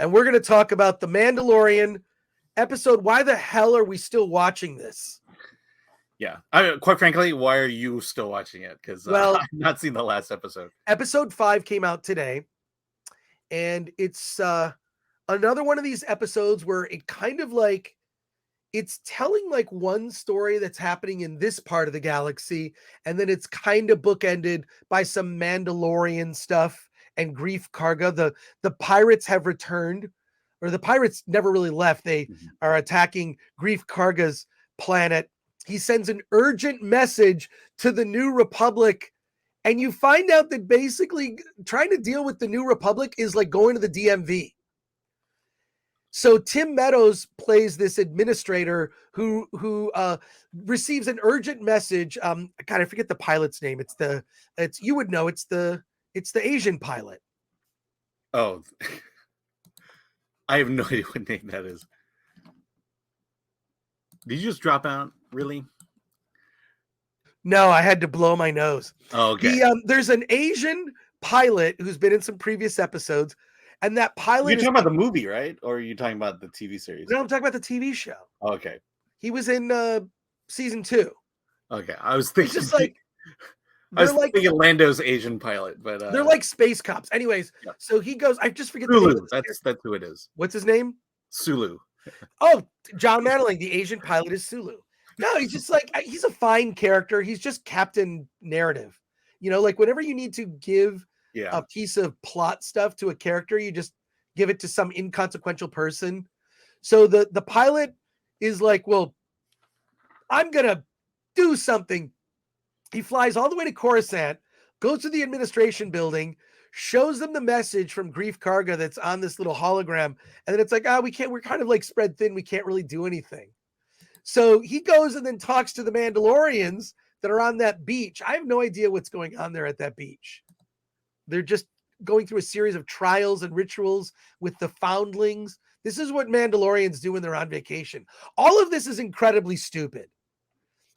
and we're going to talk about The Mandalorian episode. Why the hell are we still watching this? Yeah, quite frankly, why are you still watching it? Because I've not seen the last episode. Episode 5 came out today, and it's another one of these episodes where it kind of like it's telling like one story that's happening in this part of the galaxy, and then it's kind of bookended by some Mandalorian stuff and Grief Karga. The pirates have returned, or the pirates never really left. They are attacking Grief Karga's planet. He sends an urgent message to the New Republic, and you find out that basically trying to deal with the New Republic is like going to the DMV. So Tim Meadows plays this administrator who receives an urgent message. God, I forget the pilot's name. It's you would know. It's the Asian pilot. Oh, I have no idea what name that is. Did you just drop out? Really? No, I had to blow my nose. Oh, okay. There's an Asian pilot who's been in some previous episodes, and that pilot. You're talking about the movie, right? Or are you talking about the TV series? No, I'm talking about the TV show. Oh, okay. He was in season 2. Okay, I was thinking. It's just like I was thinking Lando's Asian pilot, but they're like space cops. Anyways, yeah. So he goes. I just forget Sulu. The name. That's who it is. What's his name? Sulu. Oh, John Mandeling, the Asian pilot, is Sulu. No, he's just like, he's a fine character. He's just Captain Narrative. You know, like whenever you need to give a piece of plot stuff to a character, you just give it to some inconsequential person. So the pilot is like, well, I'm going to do something. He flies all the way to Coruscant, goes to the administration building, shows them the message from Grief Karga that's on this little hologram. And then it's like, we're kind of like spread thin. We can't really do anything. So he goes and then talks to the Mandalorians that are on that beach. I have no idea what's going on there at that beach. They're just going through a series of trials and rituals with the foundlings. This is what Mandalorians do when they're on vacation. All of this is incredibly stupid.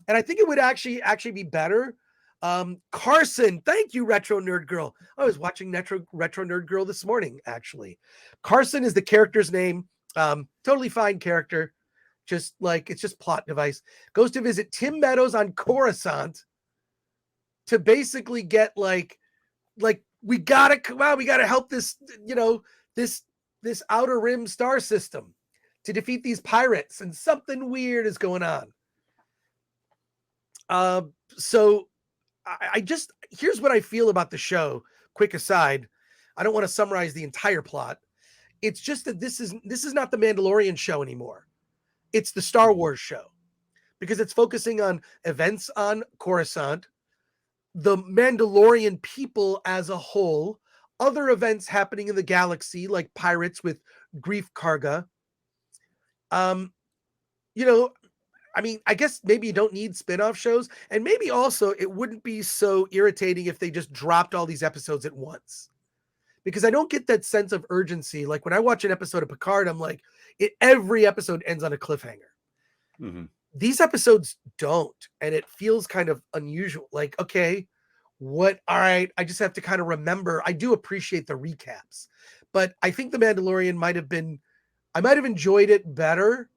And I think it would actually be better. Carson, thank you, Retro Nerd Girl. I was watching Retro Nerd Girl this morning, actually. Carson is the character's name. Totally fine character. Just like, it's just plot device. Goes to visit Tim Meadows on Coruscant to basically get like we gotta help this, this outer rim star system to defeat these pirates, and something weird is going on. So I just, here's what I feel about the show. Quick aside, I don't want to summarize the entire plot. It's just that this is not the Mandalorian show anymore. It's the Star Wars show, because it's focusing on events on Coruscant, the Mandalorian people as a whole, other events happening in the galaxy, like pirates with Grief Karga. I mean, I guess maybe you don't need spin-off shows, and maybe also it wouldn't be so irritating if they just dropped all these episodes at once, because I don't get that sense of urgency. Like when I watch an episode of Picard, I'm like, every episode ends on a cliffhanger. Mm-hmm. These episodes don't, and it feels kind of unusual. Like, okay, all right, I just have to kind of remember. I do appreciate the recaps, but I think The Mandalorian I might have enjoyed it better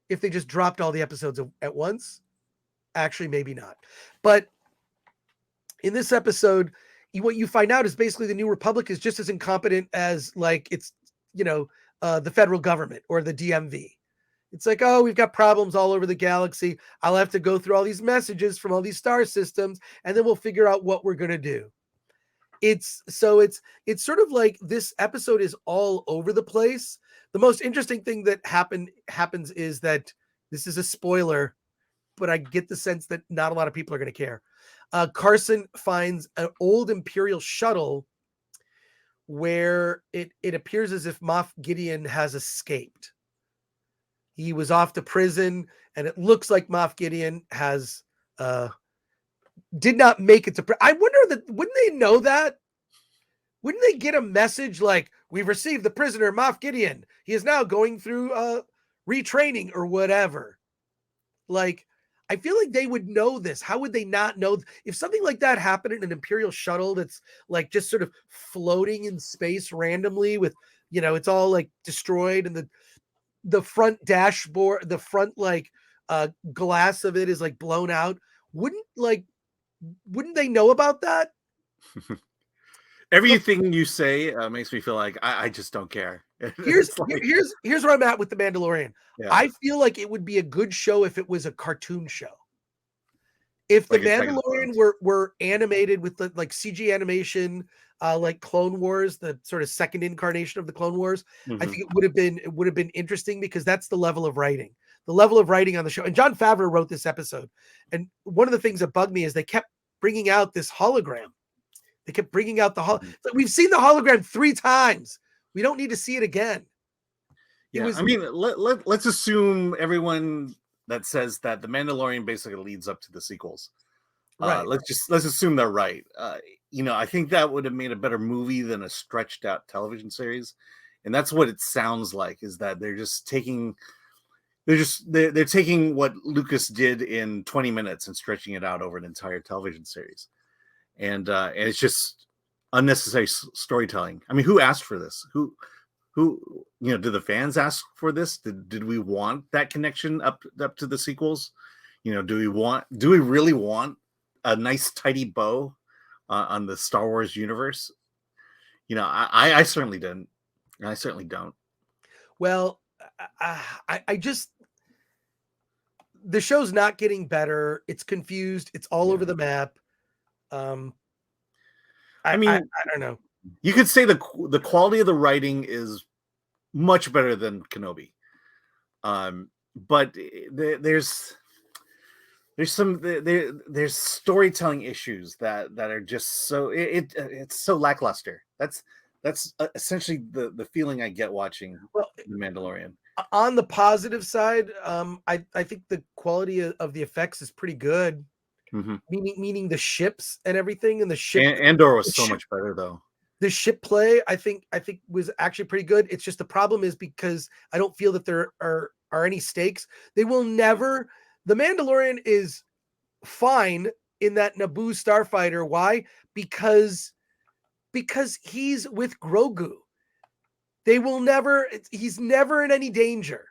if they just dropped all the episodes at once. Actually, maybe not. But in this episode, what you find out is basically the New Republic is just as incompetent as like it's, the federal government or the DMV. It's like, oh, we've got problems all over the galaxy. I'll have to go through all these messages from all these star systems, and then we'll figure out what we're going to do. It's sort of like this episode is all over the place. The most interesting thing that happens is that this is a spoiler, but I get the sense that not a lot of people are going to care. Carson finds an old Imperial shuttle where it appears as if Moff Gideon has escaped. He was off to prison, and it looks like Moff Gideon has did not make it to prison. I wonder wouldn't they know that? Wouldn't they get a message like, we've received the prisoner Moff Gideon. He is now going through retraining or whatever. Like, I feel like they would know this. How would they not know? If something like that happened in an Imperial shuttle that's like just sort of floating in space randomly with it's all like destroyed, and the front dashboard, the front like glass of it is like blown out. Wouldn't they know about that? Everything you say makes me feel like I just don't care. Here's It's like, here's where I'm at with The Mandalorian. yeah, I feel like it would be a good show if it was a cartoon show. If The like Attack of the Mandalorian Clones. were animated with the like CG animation, like Clone Wars, the sort of second incarnation of the Clone Wars, I Mhm. think it would have been interesting, because that's the level of writing. The level of writing on the show. And Jon Favreau wrote this episode. And one of the things that bugged me is they kept bringing out this hologram. They kept bringing out Mhm. we've seen the hologram 3 times. We don't need to see it again. It Yeah, was I mean, let's assume everyone that says that The Mandalorian basically leads up to the sequels. right. Let's assume they're right. I think that would have made a better movie than a stretched out television series, and that's what it sounds like. Is that they're taking what Lucas did in 20 minutes and stretching it out over an entire television series, and it's just unnecessary storytelling. I mean, who asked for this? Who did the fans ask for this? Did we want that connection up to the sequels? Do we really want a nice tidy bow on the Star Wars universe? I certainly didn't. I certainly don't. Well, I just, the show's not getting better. It's confused. It's all over Yeah. the map. Um, I I mean, don't know. you could say the quality of the writing is much better than Kenobi, but there's storytelling issues that are just so it's so lackluster. That's essentially the feeling I get watching Well, The Mandalorian. on the positive side, I think the quality of the effects is pretty good. Mm-hmm. Meaning the ships and everything, and Andor was so much better though. the ship play, I think was actually pretty good. It's just the problem is because I don't feel that there are any stakes. They will never. The Mandalorian is fine in that Naboo starfighter. Why? Because he's with Grogu. They will never. He's never in any danger.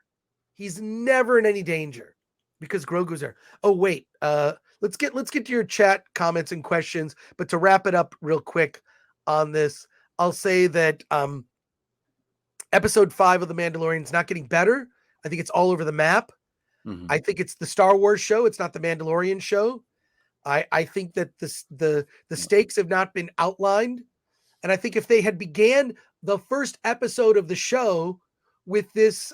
He's never in any danger because Grogu's there. Oh wait, let's get to your chat comments and questions. But to wrap it up real quick on this, I'll say that episode 5 of The Mandalorian is not getting better. I think it's all over the map. Mm-hmm. I think it's the Star Wars show. It's not the Mandalorian show. I think that the stakes have not been outlined. And I think if they had began the first episode of the show with this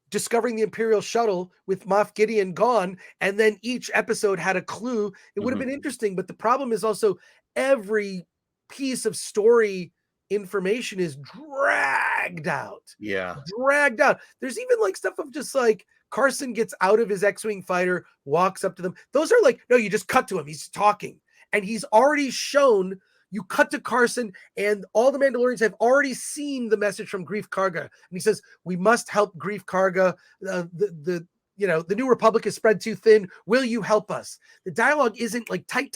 discovering the Imperial shuttle with Moff Gideon gone, and then each episode had a clue, it would have been interesting. But the problem is also every piece of story information is dragged out. Yeah. Dragged out. There's even like stuff of just like Carson gets out of his X-Wing fighter, walks up to them. Those are like, no, you just cut to him. He's talking. And he's already shown. You cut to Carson, and all the Mandalorians have already seen the message from Grief Karga, and he says, "We must help Grief Karga. The New Republic is spread too thin. Will you help us?" The dialogue isn't like tight.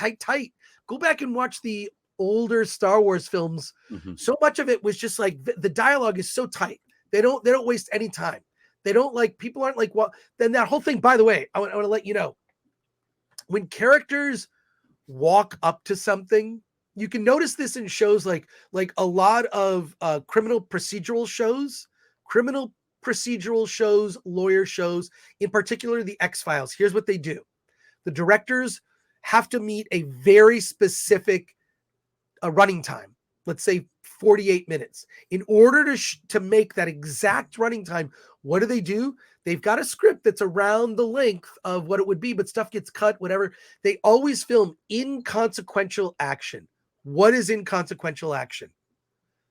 Go back and watch the older Star Wars films. Mm-hmm. So much of it was just like the dialogue is so tight. They don't waste any time. They don't like, people aren't like, well, then that whole thing. By the way, I want to let you know, when characters walk up to something. You can notice this in shows like a lot of criminal procedural shows, lawyer shows, in particular the X-Files. Here's what they do. The directors have to meet a very specific running time. Let's say 48 minutes. In order to make that exact running time, what do? They've got a script that's around the length of what it would be, but stuff gets cut, whatever. They always film inconsequential action. What is inconsequential action?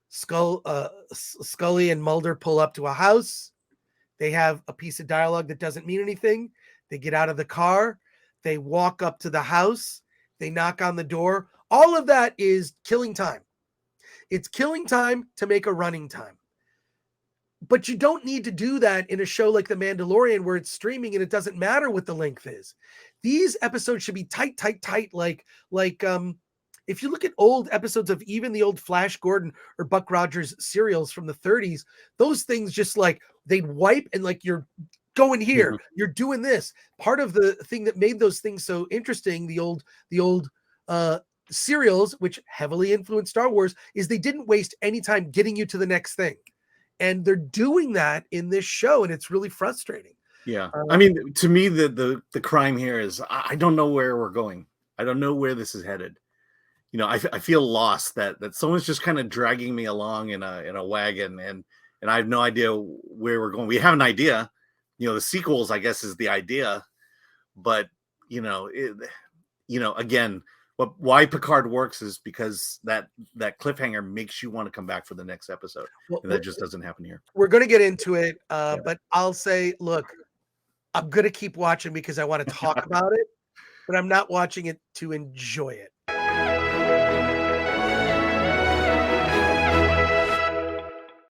Scully and Mulder pull up to a house. They have a piece of dialogue that doesn't mean anything. They get out of the car. They walk up to the house. They knock on the door. All of that is killing time. It's killing time to make a running time. But you don't need to do that in a show like The Mandalorian where it's streaming and it doesn't matter what the length is. These episodes should be tight, like if you look at old episodes of even the old Flash Gordon or Buck Rogers serials from the 30s, those things just like they'd wipe and like you're going here, you're doing this. Part of the thing that made those things so interesting, the old serials, which heavily influenced Star Wars, is they didn't waste any time getting you to the next thing. And they're doing that in this show, and it's really frustrating. Yeah. I mean, to me, the crime here is I don't know where we're going. I don't know where this is headed. You know, I feel lost that someone's just kind of dragging me along in a wagon, and I have no idea where we're going. We have an idea, you know, the sequels, I guess, is the idea, but again, why Picard works is because that cliffhanger makes you want to come back for the next episode, and that just doesn't happen here. We're going to get into it, but I'll say, look, I'm going to keep watching because I want to talk about it, but I'm not watching it to enjoy it.